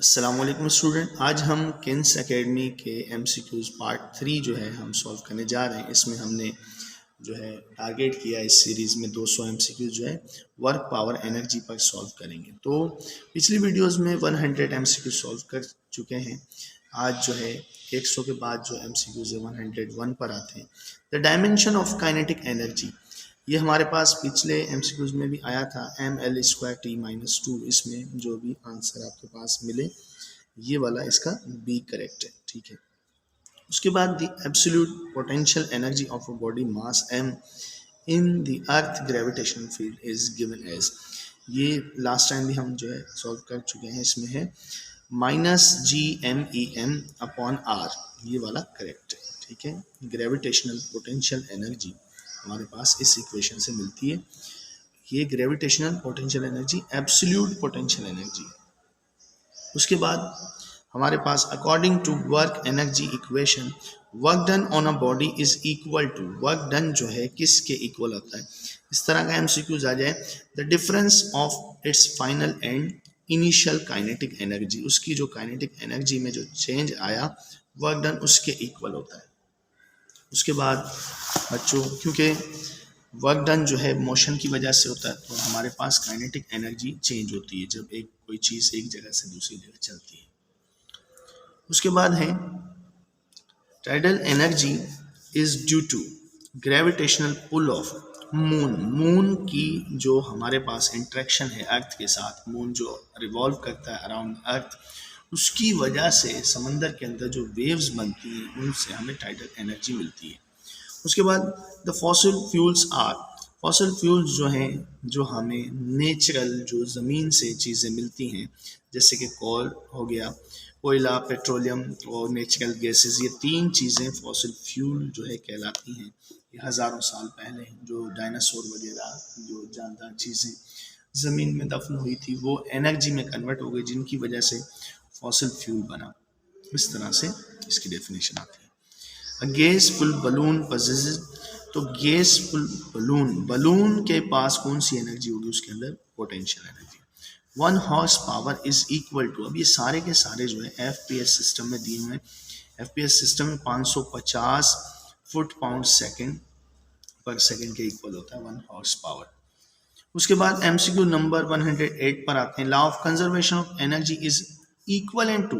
अस्सलामुअलैकुम स्टूडेंट, आज हम किन्स एकेडमी के एमसीक्यूज़ पार्ट 3 जो है हम सॉल्व करने जा रहे हैं। इसमें हमने जो है टारगेट किया इस सीरीज़ में 200 एमसीक्यूज़ जो है वर्क पावर एनर्जी पर सॉल्व करेंगे। तो पिछली वीडियोस में 100 एमसीक्यू सॉल्व कर चुके हैं। आज जो है 100 के बाद जो एमसीक्यूज़ है 101 पर आते हैं। The dimension of kinetic energy, ये हमारे पास पिछले एमसीक्यूज में भी आया था, ml²t-2। इसमें जो भी आंसर आपके पास मिले ये वाला इसका बी करेक्ट है, ठीक है। उसके बाद the absolute potential energy of a body mass m in the earth gravitational field is given as, ये लास्ट टाइम भी हम जो है सॉल्व कर चुके हैं। इसमें है -gmem/r, ये वाला करेक्ट है, ठीक है। ग्रेविटेशनल पोटेंशियल एनर्जी हमारे पास इस इक्वेशन से मिलती है। ये gravitational potential energy absolute potential energy है। उसके बाद हमारे पास according to work energy equation, work done on a body is equal to, work done जो है किसके इक्वल होता है। इस तरह का एमसीक्यूज आ जाए, the difference of its final and initial kinetic energy, उसकी जो काइनेटिक एनर्जी में जो चेंज आया वर्क डन उसके इक्वल होता है। उसके बाद बच्चों, क्योंकि वर्क डन जो है मोशन की वजह से होता है, तो हमारे पास काइनेटिक एनर्जी चेंज होती है जब कोई चीज़ एक जगह से दूसरी जगह चलती है। उसके बाद है tidal energy is due to gravitational pull of moon, moon की जो हमारे पास इंट्रैक्शन है अर्थ के साथ, मून जो रिवॉल्व करता है अराउंड अर्थ, उसकी वजह से समंदर के अंदर जो वेव्स बनती हैं उनसे हमें टाइडल एनर्जी मिलती है। उसके बाद the fossil fuels are, fossil fuels जो हैं जो हमें नेचुरल जो ज़मीन से चीज़ें मिलती हैं, जैसे कि कोल हो गया, कोयला, पेट्रोलियम और नेचुरल गैसेस, ये तीन चीज़ें फॉसिल फ्यूल जो है कहलाती हैं। ये हज़ारों साल पहले जो डायनासोर वगैरह जो जानदार चीज़ें ज़मीन में दफन हुई थी वो एनर्जी में कन्वर्ट हो गई, जिनकी वजह से फॉसिल फ्यूल बना। इस तरह से इसकी डेफिनेशन आती है। गैस फुल बलून पजेसेस, तो गैस फुल बलून, बलून के पास कौन सी एनर्जी होगी, उसके अंदर potential energy. 1 horsepower is equal to, अब ये सारे के सारे जो है एफपीएस सिस्टम में दिए हुए हैं। एफपीएस सिस्टम में 550 फुट पाउंड सेकेंड पर सेकेंड के इक्वल होता है 1 हॉर्स पावर। उसके बाद एमसीक्यू नंबर 108 पर आते हैं। Law of conservation of energy is equivalent to,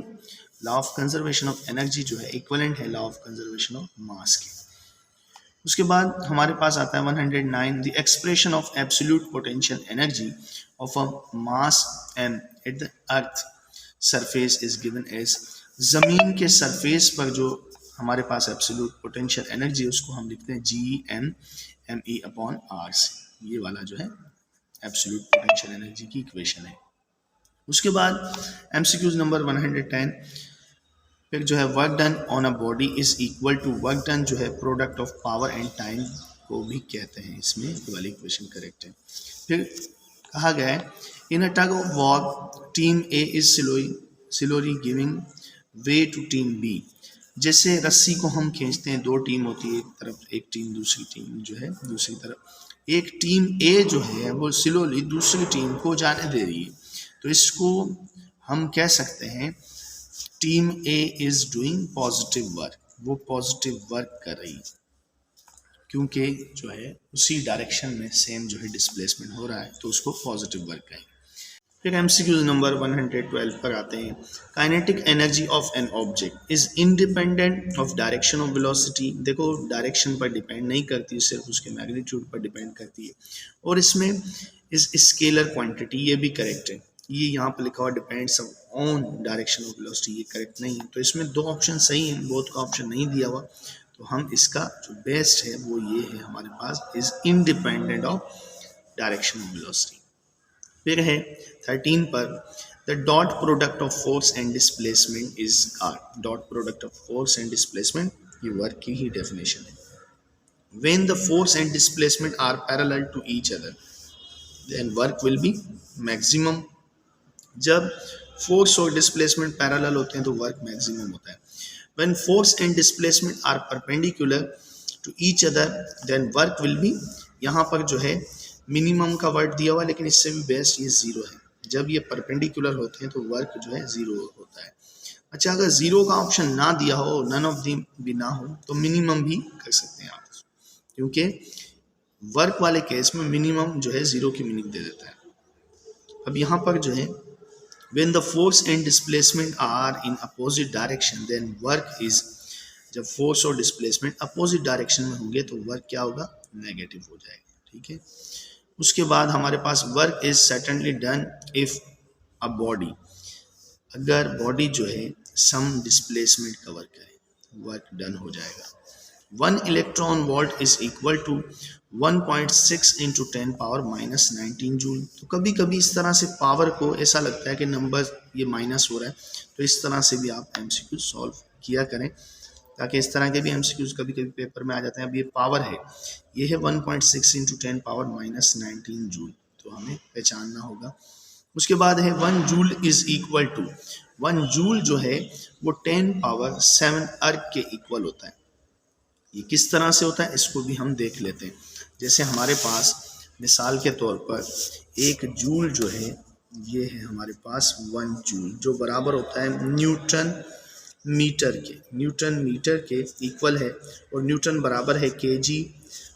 law of conservation of energy जो है इक्वलेंट है law of conservation of mass के। उसके बाद हमारे पास आता है 109, the expression of absolute potential energy of a mass m at the earth surface is given as, जमीन के सरफेस पर जो हमारे पास एब्सोल्यूट पोटेंशियल एनर्जी उसको हम लिखते हैं Gme/r से, ये वाला जो है एब्सोल्यूट पोटेंशियल एनर्जी की इक्वेशन है। उसके बाद एमसीक्यूज नंबर 110, फिर जो है work done on a body is equal to, work done जो है product of power and time को भी कहते हैं, इसमें ये वाली इक्वेशन करेक्ट है। फिर कहा गया है in a tug of war team A is slowly giving way to team B, जैसे रस्सी को हम खींचते हैं, दो टीम होती है, एक तरफ एक टीम, दूसरी टीम जो है दूसरी तरफ, एक टीम ए जो है वो स्लोली दूसरी टीम को जाने दे रही है, तो इसको हम कह सकते हैं team A is doing positive work, वो पॉजिटिव वर्क कर रही है क्योंकि जो है उसी डायरेक्शन में सेम जो है डिस्प्लेसमेंट हो रहा है, तो उसको पॉजिटिव वर्क कहेंगे। फिर एमसीक्यू नंबर 112 पर आते हैं। Kinetic energy of an object is independent of direction of velocity, देखो डायरेक्शन पर डिपेंड नहीं करती, सिर्फ उसके मैग्नीट्यूड पर डिपेंड करती है, और इसमें इज स्केलर क्वांटिटी, ये भी करेक्ट है। ये यहाँ पर लिखा हुआ depends on direction of velocity, ये करेक्ट नहीं है, तो इसमें दो ऑप्शन सही हैं, बोथ का ऑप्शन नहीं दिया हुआ, तो हम इसका जो बेस्ट है वो ये है हमारे पास, is independent of direction of velocity. फिर है 13 पर, the dot product of force and displacement is are, dot product of force and displacement ये वर्क की ही डेफिनेशन है। When the force and displacement are parallel to each other then work will be maximum, जब force और displacement parallel होते हैं तो work maximum होता है। When force and displacement are perpendicular to each other then work will B, यहाँ पर जो है मिनिमम का वर्ड दिया हुआ, लेकिन इससे भी बेस्ट ये 0 है, जब ये परपेंडिकुलर होते हैं तो वर्क जो है ज़ीरो होता है। अच्छा, अगर ज़ीरो का ऑप्शन ना दिया हो, नन ऑफ दी भी ना हो, तो मिनिमम भी कर सकते हैं आप, क्योंकि वर्क वाले केस में मिनिमम जो है ज़ीरो की मीनिंग दे देता है। अब यहाँ पर जो है when the force and displacement are in opposite direction then work is, जब फोर्स और डिस्प्लेसमेंट अपोजिट डायरेक्शन में होंगे तो वर्क क्या होगा, नेगेटिव हो जाएगा। ठीक है, उसके बाद हमारे पास work is certainly done if a body, अगर बॉडी जो है सम डिस्प्लेसमेंट कवर करे, वर्क डन हो जाएगा। 1 electron volt is equal to 1.6 into 10 power minus 19 joule. तो कभी कभी इस तरह से पावर को ऐसा लगता है कि नंबर ये माइनस हो रहा है, तो इस तरह से भी आप एमसीक्यू सॉल्व किया करें, ताकि इस तरह के भी एमसीक्यूज कभी कभी पेपर में आ जाते हैं। अब ये पावर है, ये है 1.6 इंटू 10 पावर माइनस 19 जूल, तो हमें पहचानना होगा। उसके बाद है 1 joule is equal to, 1 joule जो है वो 10 पावर 7 अर्ग के इक्वल होता है। ये किस तरह से होता है इसको भी हम देख लेते हैं। जैसे हमारे पास मिसाल के तौर पर 1 जूल जो है ये है हमारे पास 1 जूल, जो बराबर होता है न्यूटन मीटर के, न्यूटन मीटर के इक्वल है, और न्यूटन बराबर है केजी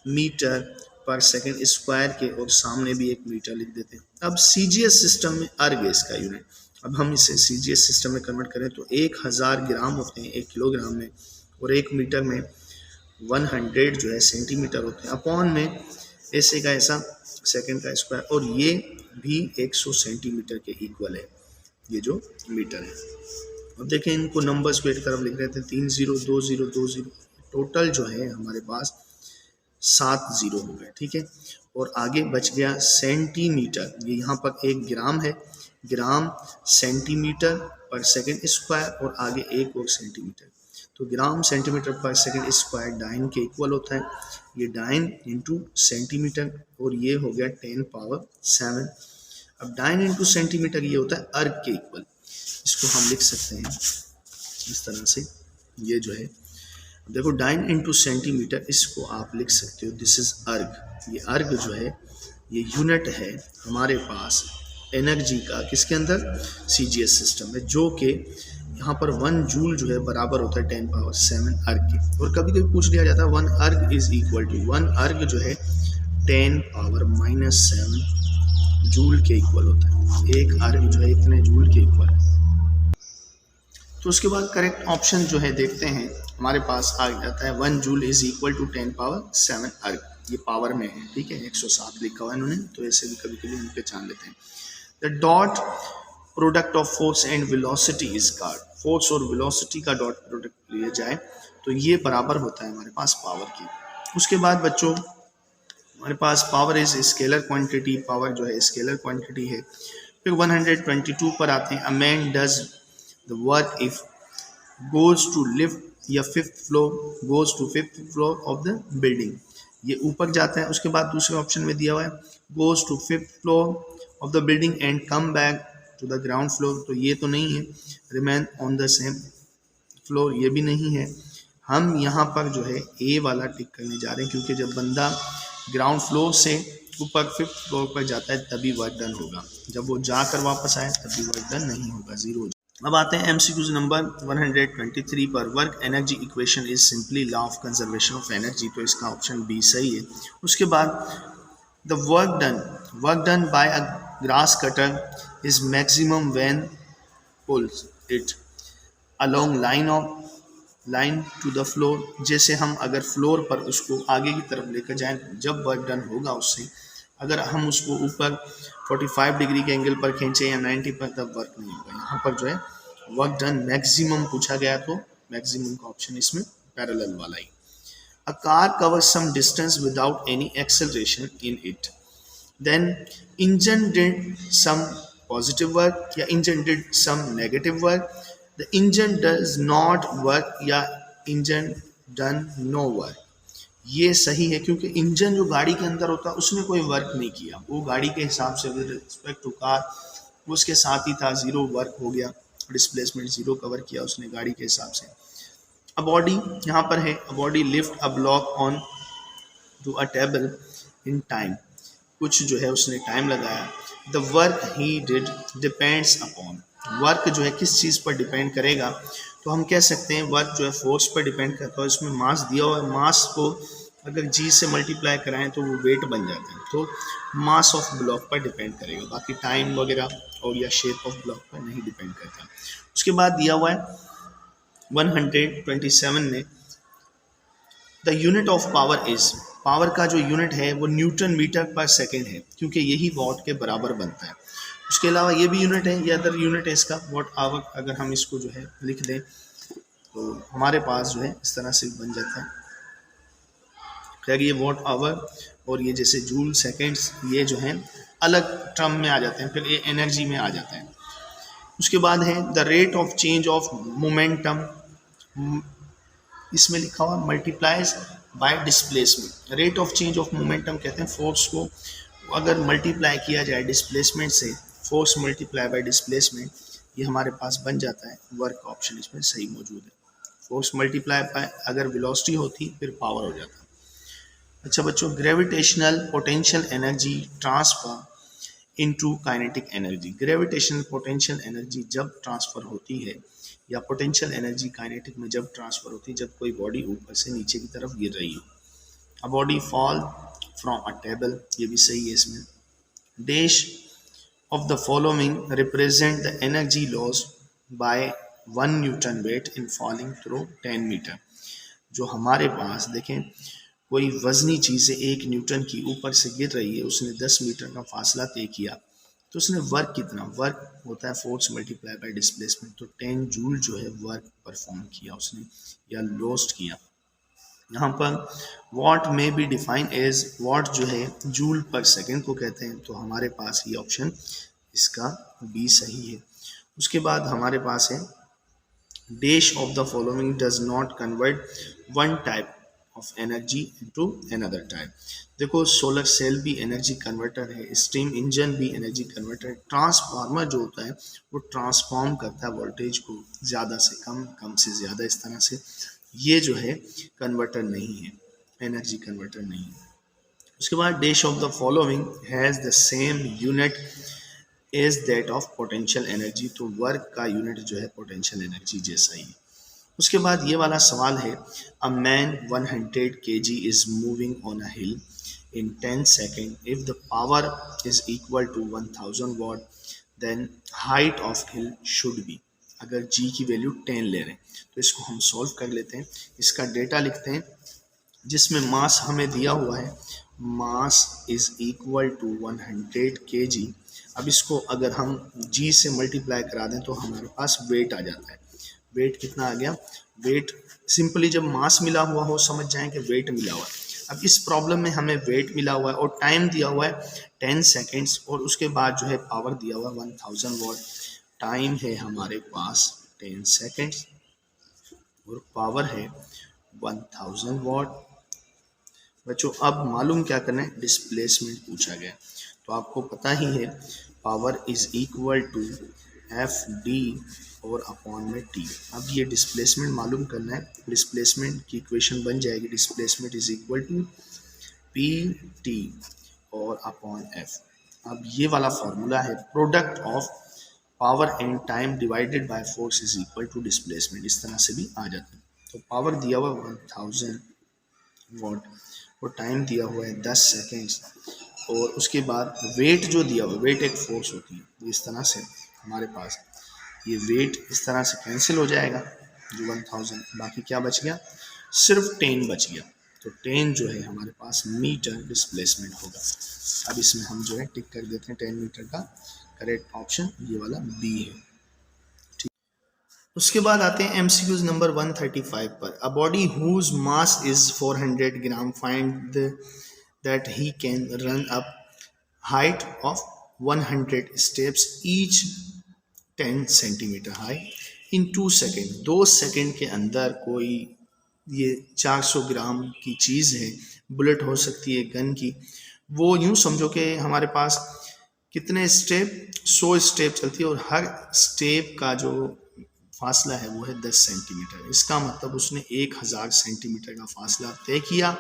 मीटर पर सेकंड स्क्वायर के, और सामने भी एक मीटर लिख देते हैं। अब सीजीएस सिस्टम में अर्ग है इसका यूनिट। अब हम इसे सीजीएस सिस्टम में कन्वर्ट करें तो 1000 ग्राम होते हैं 1 किलोग्राम में, और 1 मीटर में 100 जो है सेंटीमीटर होते हैं, अपॉन में ऐसे का ऐसा सेकंड का स्क्वायर, और ये भी 100 सेंटीमीटर के इक्वल है ये जो मीटर है। अब देखें इनको नंबर्स को एक तरफ लिख रहे थे, 3 0 2 0 2 0, टोटल जो है हमारे पास 7 जीरो हो गए। ठीक है, और आगे बच गया सेंटीमीटर, ये यहाँ पर 1 ग्राम है, ग्राम सेंटीमीटर पर सेकंड स्क्वायर, और आगे 1 और सेंटीमीटर, तो ग्राम सेंटीमीटर पर सेकंड स्क्वायर डाइन के इक्वल होता है। ये डाइन इंटू सेंटीमीटर, और ये हो गया 10 पावर 7। अब डाइन इंटू सेंटीमीटर ये होता है अर्ग के इक्वल, इसको हम लिख सकते हैं इस तरह से, ये जो है देखो डाइन इंटू सेंटीमीटर, इसको आप लिख सकते हो दिस इज अर्ग। ये अर्ग जो है ये यूनिट है हमारे पास एनर्जी का, किसके अंदर, सीजीएस सिस्टम में, जो कि यहाँ पर 1 जूल जो है बराबर होता है 10 पावर 7 अर्ग के। और कभी कभी पूछ लिया जाता है 1 अर्ग इज इक्वल टू, 1 अर्ग जो है 10 पावर माइनस 7 जूल के इक्वल होता है, 1 अर्ग जो है इतने जूल के इक्वल है। तो उसके बाद करेक्ट ऑप्शन जो है देखते हैं, हमारे पास आ जाता है 1 joule is equal to 10 power 7 erg, ये पावर में है। ठीक है, 107 लिखा हुआ है इन्होंने, तो ऐसे भी कभी कभी हम पहचान लेते हैं। The dot product of force and velocity is called, force और वेलोसिटी का डॉट प्रोडक्ट लिया जाए तो ये बराबर होता है हमारे पास पावर की। उसके बाद बच्चों हमारे पास power is scalar quantity, power जो है स्केलर क्वांटिटी है। फिर 122 पर आते हैं, a man does the work if goes to lift या fifth floor, goes to fifth floor of the building, ये ऊपर जाता है। उसके बाद दूसरे ऑप्शन में दिया हुआ है goes to fifth floor of the building and come back to the ground floor, तो ये तो नहीं है। Remain on the same floor, ये भी नहीं है। हम यहाँ पर जो है ए वाला टिक करने जा रहे हैं, क्योंकि जब बंदा ग्राउंड फ्लोर से ऊपर फिफ्थ फ्लोर पर जाता है तभी वर्क डन होगा, जब वो जाकर वापस आए तभी वर्क डन नहीं होगा, जीरो। अब आते हैं एमसीक्यूज नंबर 123 पर। Work energy equation is simply law of conservation of energy, तो इसका ऑप्शन बी सही है। उसके बाद the work done by a grass cutter is maximum when pulls it along line to the floor, जैसे हम अगर फ्लोर पर उसको आगे की तरफ लेकर जाएं जब वर्क डन होगा उससे, अगर हम उसको ऊपर 45 डिग्री के एंगल पर खींचे या 90 पर, तब वर्क नहीं होगा। यहाँ पर जो है वर्क डन मैक्सिमम पूछा गया, तो मैक्सिमम का ऑप्शन इसमें पैरेलल वाला ही। A car covers some distance without any acceleration in it, then engine did some positive work या engine did some negative work, the engine does not work या engine done no work. ये सही है, क्योंकि engine जो गाड़ी के अंदर होता है उसने कोई वर्क नहीं किया, वो गाड़ी के हिसाब से विद रिस्पेक्ट टू कार वो उसके साथ ही था, जीरो वर्क हो गया, डिस्प्लेसमेंट जीरो कवर किया उसने गाड़ी के हिसाब से। अ बॉडी यहाँ पर है, a body lift a block on to a table in time, कुछ जो है उसने टाइम लगाया। The work he did depends upon, work जो है किस चीज़ पर डिपेंड करेगा, तो हम कह सकते हैं वर्क जो है फोर्स पर डिपेंड करता है। इसमें मास दिया हुआ है, मास को अगर जी से मल्टीप्लाई कराएं तो वो वेट बन जाता है, तो मास ऑफ ब्लॉक पर डिपेंड करेगा, बाकी टाइम वगैरह और या शेप ऑफ ब्लॉक पर नहीं डिपेंड करता। उसके बाद दिया हुआ है 127 में the unit of power is, power का जो यूनिट है वो न्यूटन मीटर पर सेकेंड है, क्योंकि यही वॉट के बराबर बनता है। उसके अलावा ये भी यूनिट है, ये अदर यूनिट है इसका वॉट आवर। अगर हम इसको जो है लिख दें तो हमारे पास जो है इस तरह से बन जाता है, क्या ये वॉट आवर और ये जैसे जूल सेकेंड्स ये जो है अलग टर्म में आ जाते हैं, फिर ये एनर्जी में आ जाता है। उसके बाद है the rate of change of momentum, इसमें लिखा हुआ multiplies bye displacement. Rate of change of momentum कहते हैं फोर्स को अगर मल्टीप्लाई किया जाए डिस्प्लेसमेंट से, फोर्स मल्टीप्लाई बाय डिस्प्लेसमेंट, ये हमारे पास बन जाता है वर्क ऑप्शन इसमें सही मौजूद है। फोर्स मल्टीप्लाई बाय अगर वेलोसिटी होती फिर पावर हो जाता। अच्छा बच्चों, gravitational potential energy transfer into kinetic energy. Gravitational potential energy जब ट्रांसफर होती है या पोटेंशियल एनर्जी काइनेटिक में जब ट्रांसफर होती है, जब कोई बॉडी ऊपर से नीचे की तरफ गिर रही हो। A body fall from a table, ये भी सही है इसमें। Dash of the following represent the energy loss by 1 newton weight in falling through 10 metre. जो हमारे पास देखें कोई वजनी चीज़ 1 न्यूटन की ऊपर से गिर रही है, उसने 10 मीटर का फासला तय किया, तो उसने वर्क कितना, वर्क होता है फोर्स मल्टीप्लाई बाय डिस्प्लेसमेंट, तो 10 जूल जो है वर्क परफॉर्म किया उसने या लॉस्ट किया। यहाँ पर वॉट में बी डिफाइन एज, वॉट जो है जूल पर सेकेंड को कहते हैं, तो हमारे पास ये ऑप्शन इसका बी सही है। उसके बाद हमारे पास है dash of the following does not convert one type of energy into another type. देखो सोलर सेल भी एनर्जी कन्वर्टर है, स्टीम इंजन भी एनर्जी कन्वर्टर है, ट्रांसफार्मर जो होता है वो ट्रांसफॉर्म करता है वोल्टेज को ज़्यादा से कम, कम से ज़्यादा, इस तरह से। ये जो है कन्वर्टर नहीं है, एनर्जी कन्वर्टर नहीं है। उसके बाद dash of the following has the same unit as that of potential energy, तो वर्क का यूनिट जो है पोटेंशियल एनर्जी जैसा ही। उसके बाद ये वाला सवाल है a man 100 kg is moving on a hill in 10 second if the power is equal to 1000 watt then height of hill should be. अगर g की वैल्यू 10 ले रहे हैं तो इसको हम सॉल्व कर लेते हैं। इसका डेटा लिखते हैं जिसमें मास हमें दिया हुआ है, mass is equal to 100 kg। अब इसको अगर हम g से मल्टीप्लाई करा दें तो हमारे पास वेट आ जाता है। वेट कितना आ गया, वेट सिंपली जब मास मिला हुआ हो समझ जाएं कि वेट मिला हुआ है। अब इस प्रॉब्लम में हमें वेट मिला हुआ है और टाइम दिया हुआ है 10 सेकेंड्स और उसके बाद जो है पावर दिया हुआ है 1000 वॉट। टाइम है हमारे पास 10 सेकेंड्स और पावर है 1000 वॉट। बच्चों अब मालूम क्या करना है, डिस्प्लेसमेंट पूछा गया तो आपको पता ही है power is equal to F D और अपॉन में टी। अब ये डिस्प्लेसमेंट मालूम करना है, डिस्प्लेसमेंट की इक्वेशन बन जाएगी displacement is equal to P T और अपॉन एफ। अब ये वाला फॉर्मूला है product of power and time divided by force is equal to displacement, इस तरह से भी आ जाता है। तो पावर दिया हुआ 1000 वॉट और टाइम दिया हुआ है 10 सेकेंड्स और उसके बाद वेट जो दिया हुआ, वेट एक फोर्स होती है, इस तरह से हमारे पास ये वेट इस तरह से कैंसिल हो जाएगा जो 1000, बाकी क्या बच गया, सिर्फ 10 बच गया। तो 10 जो है हमारे पास मीटर डिस्प्लेसमेंट होगा। अब इसमें हम जो है टिक कर देते हैं 10 मीटर का, करेक्ट ऑप्शन ये वाला बी है। ठीक, उसके बाद आते हैं एमसीक्यूज नंबर 135 पर। A body whose mass is 400 gram find that he can run up height of 100 steps each 10 centimetre high in 2 second. 2 second के अंदर कोई ये 400 ग्राम की चीज़ है, बुलेट हो सकती है गन की, वो यूँ समझो कि हमारे पास कितने स्टेप, 100 स्टेप चलती है और हर स्टेप का जो फासला है वो है 10 सेंटीमीटर। इसका मतलब उसने 1000 सेंटीमीटर का फासला तय किया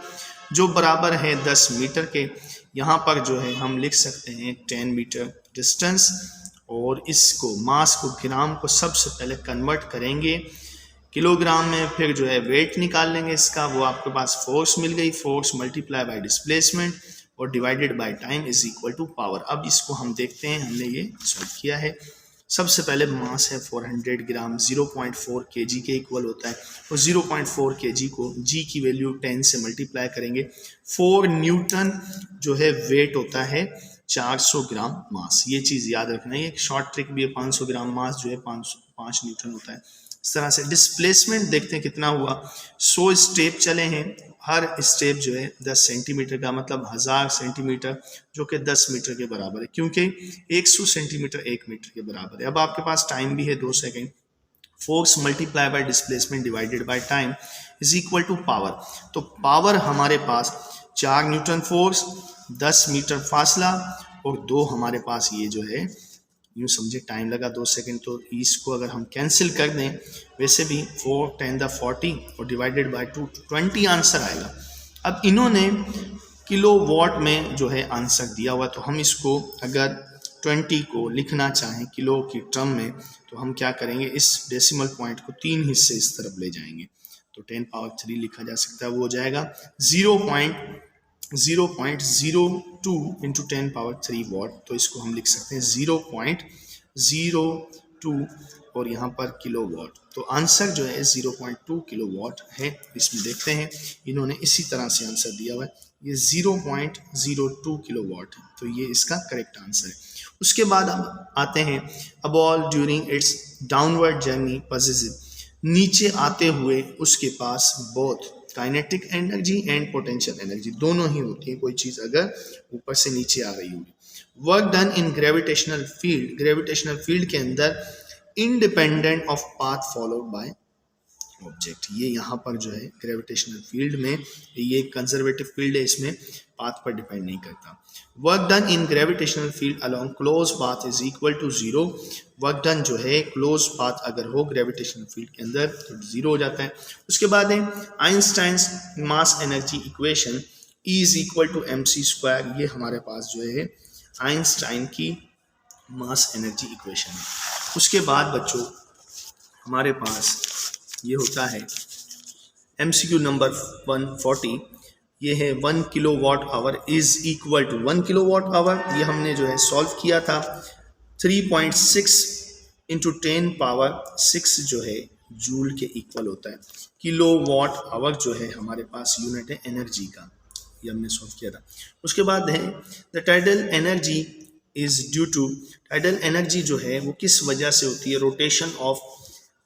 जो बराबर है 10 मीटर के। यहाँ पर जो है हम लिख सकते हैं 10 मीटर डिस्टेंस, और इसको मास को ग्राम को सबसे पहले कन्वर्ट करेंगे किलोग्राम में, फिर जो है वेट निकाल लेंगे इसका, वो आपके पास फोर्स मिल गई, फोर्स मल्टीप्लाई बाय डिस्प्लेसमेंट और divided by time is equal to power. अब इसको हम देखते हैं, हमने ये सॉल्व किया है। सबसे पहले मास है 400 ग्राम, 0.4 kg के इक्वल होता है, और 0.4 kg को g की वैल्यू 10 से मल्टीप्लाई करेंगे। 4 न्यूटन जो है वेट होता है 400 ग्राम मास। ये चीज़ याद रखना है, एक शॉर्ट ट्रिक भी है। 500 ग्राम मास जो है 5 न्यूटन होता है। इस तरह से डिस्प्लेसमेंट देखते हैं कितना हुआ। 100 स्टेप चले हैं, हर स्टेप जो है 10 सेंटीमीटर का, मतलब 1000 सेंटीमीटर जो कि 10 मीटर के बराबर है, क्योंकि 100 सेंटीमीटर 1 मीटर के बराबर है। अब आपके पास टाइम भी है 2 second. Force multiply by displacement divided by time is equal to power. तो पावर हमारे पास 4 न्यूटन फोर्स, 10 मीटर फासला, और 2 हमारे पास ये जो है, यूँ समझे टाइम लगा 2 सेकंड, तो इसको अगर हम कैंसिल कर दें, वैसे भी 4 10 40 और डिवाइडेड बाय 2 20 आंसर आएगा। अब इन्होंने किलोवाट में जो है आंसर दिया हुआ, तो हम इसको अगर 20 को लिखना चाहें किलो की टर्म में, तो हम क्या करेंगे, इस डेसिमल पॉइंट को 3 हिस्से इस तरफ ले जाएंगे, तो 10 पावर 3 लिखा जा सकता है। वो हो जाएगा 0.02 इंटू 10 पावर 3 वॉट, तो इसको हम लिख सकते हैं 0.02 और यहाँ पर किलो वॉट। तो आंसर जो है 0.2 किलो वॉट है। इसमें देखते हैं इन्होंने इसी तरह से आंसर दिया हुआ है, ये 0.02 किलो वॉट है, तो ये इसका करेक्ट आंसर है। उसके बाद अब आते हैं, a ball during its downward journey possessive, नीचे आते हुए उसके पास both kinetic energy and potential energy दोनों ही होती है, कोई चीज़ अगर ऊपर से नीचे आ रही होगी। Work done in gravitational field, gravitational field के अंदर independent of path followed by object. ये यहाँ पर जो है ग्रेविटेशनल फील्ड में, ये कंजर्वेटिव फील्ड है, इसमें पाथ पर डिपेंड नहीं करता। Work done in gravitational field along close path is equal to 0। Work done जो है क्लोज पाथ अगर हो ग्रेविटेशनल फील्ड के अंदर तो 0 हो जाता है। उसके बाद है Einstein's mass energy equation is equal to mc²। ये हमारे पास जो है आइंस्टाइन की मास एनर्जी इक्वेशन है। उसके बाद बच्चों हमारे पास ये होता है MCQ नंबर 140, ये है 1 kilowatt hour is equal to 1 kilowatt hour, ये हमने जो है सॉल्व किया था 3.6 इंटू 10 पावर 6 जो है जूल के इक्वल होता है। किलोवाट आवर जो है हमारे पास यूनिट है एनर्जी का, ये हमने सॉल्व किया था। उसके बाद है the tidal energy is due to, tidal energy जो है वो किस वजह से होती है, rotation of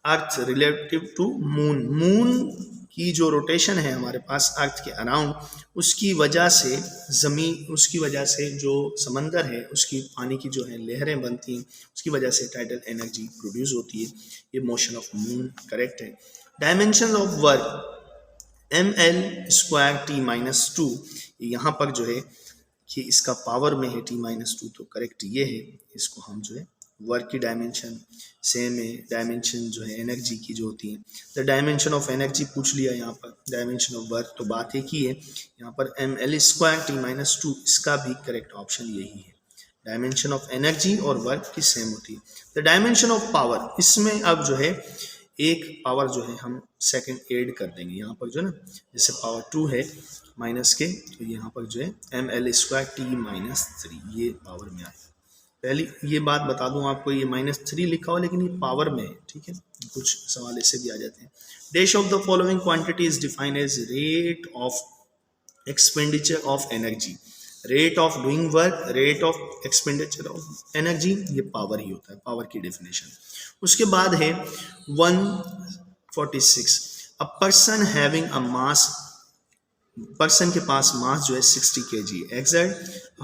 earth relative to moon, moon की जो रोटेशन है हमारे पास अर्थ के अराउंड, उसकी वजह से ज़मीन, उसकी वजह से जो समंदर है उसकी पानी की जो है लहरें बनती हैं, उसकी वजह से टाइडल एनर्जी प्रोड्यूस होती है। ये मोशन ऑफ मून करेक्ट है। डायमेंशन ऑफ वर्क ml²T-2, यहाँ पर जो है कि इसका पावर में है T-2, तो करेक्ट ये है। इसको हम जो है वर्क की डायमेंशन सेम है, डायमेंशन जो है एनर्जी की जो होती है, द डायमेंशन ऑफ एनर्जी पूछ लिया, यहाँ पर डायमेंशन ऑफ वर्क तो बात एक ही है। यहाँ पर ml²T-2, इसका भी करेक्ट ऑप्शन यही है। डायमेंशन ऑफ एनर्जी और वर्क की सेम होती है। द डायमेंशन ऑफ पावर, इसमें अब जो है एक पावर जो है हम सेकंड ऐड कर देंगे, यहाँ पर जो ना जैसे पावर 2 है माइनस के, तो यहाँ पर जो है ml²T-3 ये पावर में आएगा। पहली ये बात बता दूं आपको, ये -3 लिखा हुआ लेकिन ये पावर में है, ठीक है, कुछ सवाल ऐसे भी आ जाते हैं। Dash of the following quantity is defined as rate of expenditure of energy, rate of doing work, rate of expenditure of energy, ये पावर ही होता है, पावर की डेफिनेशन। उसके बाद है 146, a person having a mass, person के पास मास जो है 60 kg एक्सर्ट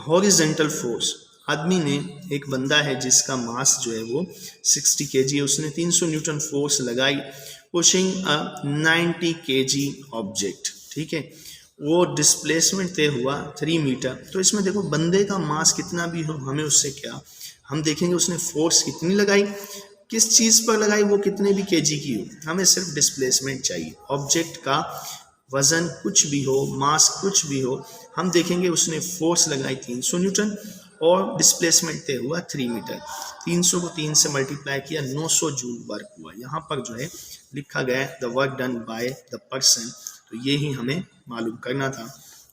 हॉरिजेंटल फोर्स, आदमी ने, एक बंदा है जिसका मास जो है वो 60 kg है, उसने 300 न्यूटन फोर्स लगाई पुशिंग अ 90 kg ऑब्जेक्ट, ठीक है, वो डिस्प्लेसमेंट तय हुआ 3 मीटर। तो इसमें देखो बंदे का मास कितना भी हो, हमें उससे क्या, हम देखेंगे उसने फोर्स कितनी लगाई, किस चीज़ पर लगाई, वो कितने भी kg की हो, हमें सिर्फ डिस्प्लेसमेंट चाहिए। ऑब्जेक्ट का वजन कुछ भी हो, मास कुछ भी हो, हम देखेंगे उसने फोर्स लगाई 300 न्यूटन और डिस्प्लेसमेंट तय हुआ 3 मीटर। 300 को 3 से मल्टीप्लाई किया, 900 जूल वर्क हुआ। यहाँ पर जो है लिखा गया है the work done by the person, तो ये ही हमें मालूम करना था।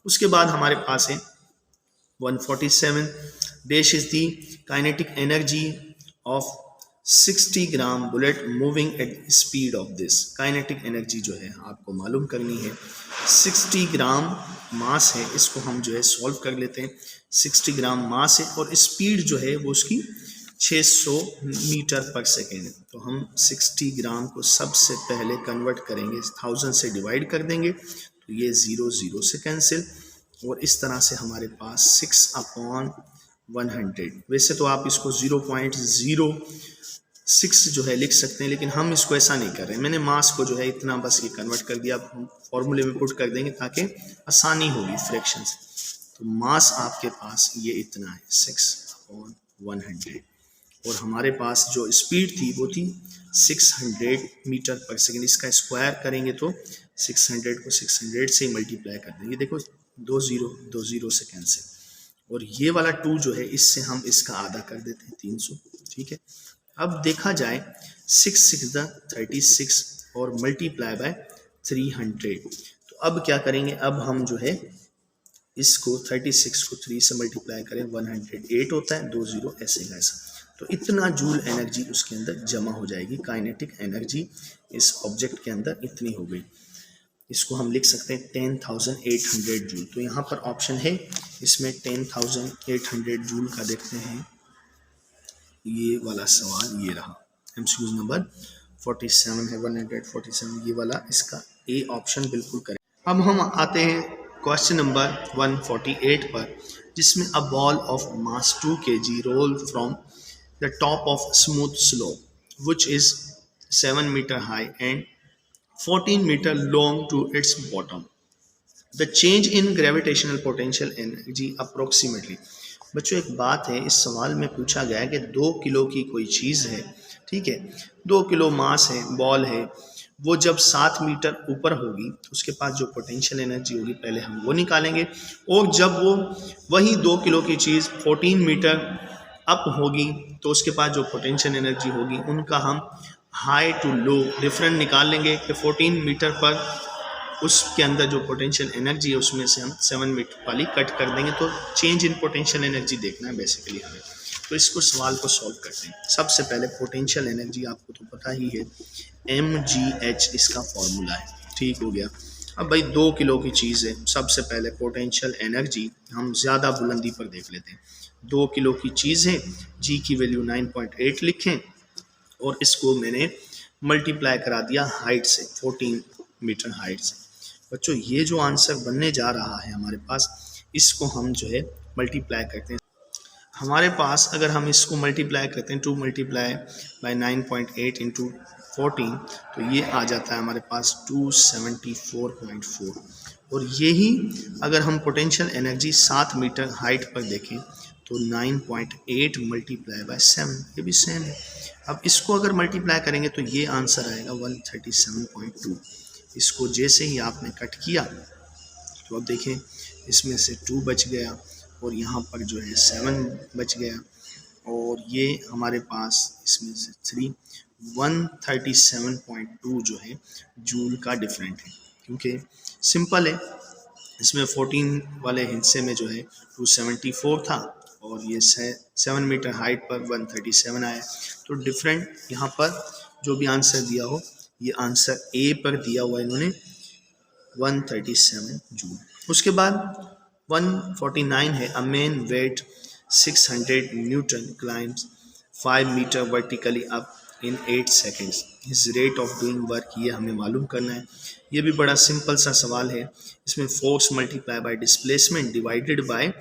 उसके बाद हमारे पास है 147 dash is the kinetic energy of 60 gram bullet moving at speed of this. Kinetic energy जो है आपको मालूम करनी है। 60 ग्राम मास है, इसको हम जो है सॉल्व कर लेते हैं। 60 ग्राम मास है और स्पीड जो है वो उसकी 600 मीटर पर सेकेंड। तो हम 60 ग्राम को सबसे पहले कन्वर्ट करेंगे, 1000 से डिवाइड कर देंगे तो ये 0 0 से कैंसिल, और इस तरह से हमारे पास 6/100। वैसे तो आप इसको 0.06 जो है लिख सकते हैं, लेकिन हम इसको ऐसा नहीं कर रहे हैं। मैंने मास को जो है इतना बस ये कन्वर्ट कर दिया, अब हम फॉर्मूले में पुट कर देंगे ताकि आसानी होगी फ्रैक्शन से। तो मास आपके पास ये इतना है 6/100, और हमारे पास जो स्पीड थी वो थी 600 मीटर पर सेकेंड। इसका स्क्वायर करेंगे तो 600 को 600 से मल्टीप्लाई कर देंगे। देखो 2 0 से कैंसिल, और ये वाला 2 जो है इससे हम इसका आधा कर देते हैं 300। ठीक है, अब देखा जाए 6 6 36 और मल्टीप्लाई बाय 300। तो अब क्या करेंगे, अब हम जो है इसको 36 को 3 से मल्टीप्लाई करें 108 होता है, 2 0 ऐसे का ऐसा। तो इतना जूल एनर्जी उसके अंदर जमा हो जाएगी। काइनेटिक एनर्जी इस ऑब्जेक्ट के अंदर इतनी हो गई। इसको हम लिख सकते हैं 10,800 जूल। तो यहाँ पर ऑप्शन है इसमें 10,800 जूल का। देखते हैं ये वाला सवाल, ये रहा एमसीक्यू नंबर 47 है, 147 ये वाला, इसका ए ऑप्शन बिल्कुल करें। अब हम आते हैं क्वेश्चन नंबर 148 पर, जिसमें a ball of mass 2 kg roll from the top of smooth slope which is 7 metre high and 14 metre long to its bottom. The change in gravitational potential energy approximately. बच्चों एक बात है, इस सवाल में पूछा गया है कि 2 किलो की कोई चीज़ है, ठीक है, 2 किलो मास है, बॉल है, वो जब 7 मीटर ऊपर होगी तो उसके पास जो पोटेंशियल एनर्जी होगी पहले हम वो निकालेंगे, और जब वो वही 2 किलो की चीज़ 14 मीटर अप होगी तो उसके पास जो पोटेंशियल एनर्जी होगी उनका हम हाई टू लो डिफरेंट निकाल लेंगे कि 14 मीटर पर उसके अंदर जो पोटेंशियल एनर्जी है उसमें से हम 7 मीटर वाली कट कर देंगे। तो चेंज इन पोटेंशियल एनर्जी देखना है बेसिकली हमें। तो इसको सवाल को सॉल्व करते हैं। सबसे पहले पोटेंशियल एनर्जी आपको तो पता ही है, mgh इसका फॉर्मूला है, ठीक हो गया। अब भाई 2 किलो की चीज़ है, सबसे पहले पोटेंशियल एनर्जी हम ज़्यादा बुलंदी पर देख लेते हैं। 2 किलो की चीज़ है, g की वैल्यू 9.8 लिखें और इसको मैंने मल्टीप्लाई करा दिया हाइट से, 14 मीटर हाइट से। बच्चों ये जो आंसर बनने जा रहा है हमारे पास, इसको हम जो है मल्टीप्लाई करते हैं। हमारे पास अगर हम इसको मल्टीप्लाई करते हैं 2 मल्टीप्लाई बाय 9.8 इंटू 14, तो ये आ जाता है हमारे पास 274.4। और यही अगर हम पोटेंशियल एनर्जी 7 मीटर हाइट पर देखें तो 9.8 मल्टीप्लाई बाय 7, ये भी सेम है। अब इसको अगर मल्टीप्लाई करेंगे तो ये आंसर आएगा 137.2। इसको जैसे ही आपने कट किया तो अब देखें इसमें से 2 बच गया और यहाँ पर जो है 7 बच गया, और ये हमारे पास इसमें से 3 137.2 जो है जूल का डिफरेंट है, क्योंकि सिंपल है, इसमें 14 वाले हिस्से में जो है 274 था और ये 7 मीटर हाइट पर 137 आया। तो डिफरेंट यहाँ पर जो भी आंसर दिया हो, ये आंसर ए पर दिया हुआ इन्होंने 137 जूल। उसके बाद 149 है, a man weight 600 newton climbs 5 metre vertically up in 8 seconds, his rate of doing work, ये हमें मालूम करना है। ये भी बड़ा सिंपल सा सवाल है। इसमें force multiply by displacement divided bye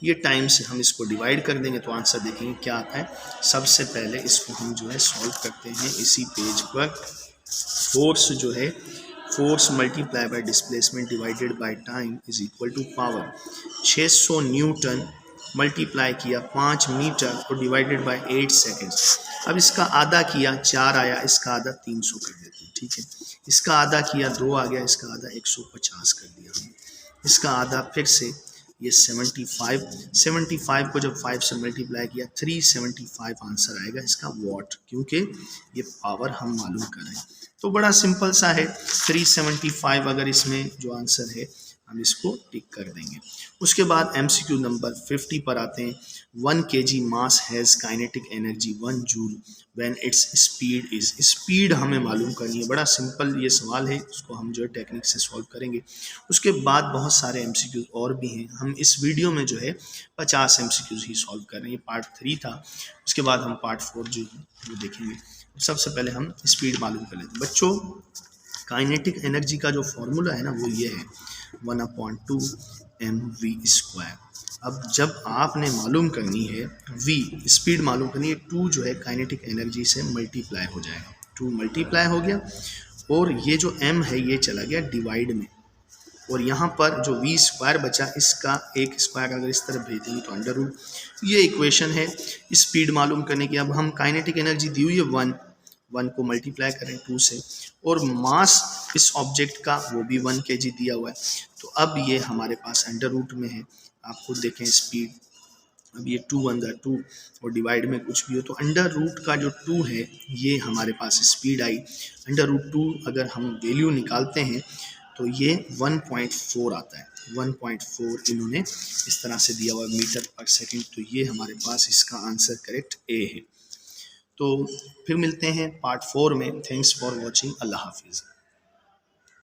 ये टाइम से हम इसको डिवाइड कर देंगे तो आंसर देखेंगे क्या आता है। सबसे पहले इसको हम जो है सॉल्व करते हैं इसी पेज पर। फोर्स जो है, force multiply by displacement divided by time is equal to power. 600 newton multiply किया 5 मीटर और डिवाइडेड बाय 8 सेकेंड्स। अब इसका आधा किया 4 आया, इसका आधा 300 कर देते हैं, ठीक है। इसका आधा किया 2 आ गया, इसका आधा 150 कर दिया हमने। इसका आधा फिर से ये 75 को जब 5 से मल्टीप्लाई किया 375 आंसर आएगा इसका वॉट, क्योंकि ये पावर हम मालूम कर रहे हैं। तो बड़ा सिंपल सा है, 375 अगर इसमें जो आंसर है हम इसको टिक कर देंगे। उसके बाद MCQ नंबर 50 पर आते हैं। 1 kg mass has kinetic energy 1 joule when its speed is. Speed हमें मालूम करनी है, बड़ा सिंपल ये सवाल है, उसको हम जो है टेक्निक से सॉल्व करेंगे। उसके बाद बहुत सारे MCQ और भी हैं, हम इस वीडियो में जो है 50 MCQ ही सॉल्व कर रहे हैं। पार्ट 3 था, उसके बाद हम पार्ट 4 जो है वो देखेंगे। सबसे पहले हम स्पीड मालूम कर लेते हैं। बच्चों, काइनेटिक एनर्जी का जो फॉर्मूला है ना वो ये है 1/2 mv²। अब जब आपने मालूम करनी है v, स्पीड मालूम करनी है, 2 जो है काइनेटिक एनर्जी से मल्टीप्लाई हो जाएगा, 2 मल्टीप्लाई हो गया और ये जो m है ये चला गया डिवाइड में, और यहाँ पर जो v² बचा इसका एक स्क्वायर अगर इस तरफ भेज देंगे तो अंडर रूट। ये इक्वेशन है स्पीड मालूम करने की। अब हम काइनेटिक एनर्जी दी हुई है 1 को मल्टीप्लाई करें 2 से, और मास इस ऑब्जेक्ट का वो भी 1 kg दिया हुआ है। तो अब ये हमारे पास अंडर रूट में है, आप खुद देखें स्पीड। अब ये 2 1 2 और डिवाइड में कुछ भी हो तो अंडर रूट का जो 2 है ये हमारे पास स्पीड आई। अंडर रूट 2 अगर हम वैल्यू निकालते हैं तो ये 1.4 आता है। 1.4 इन्होंने इस तरह से दिया हुआ मीटर पर सेकेंड, तो ये हमारे पास इसका आंसर करेक्ट ए है। तो फिर मिलते हैं पार्ट 4 में। Thanks for watching. अल्लाह हाफिज़।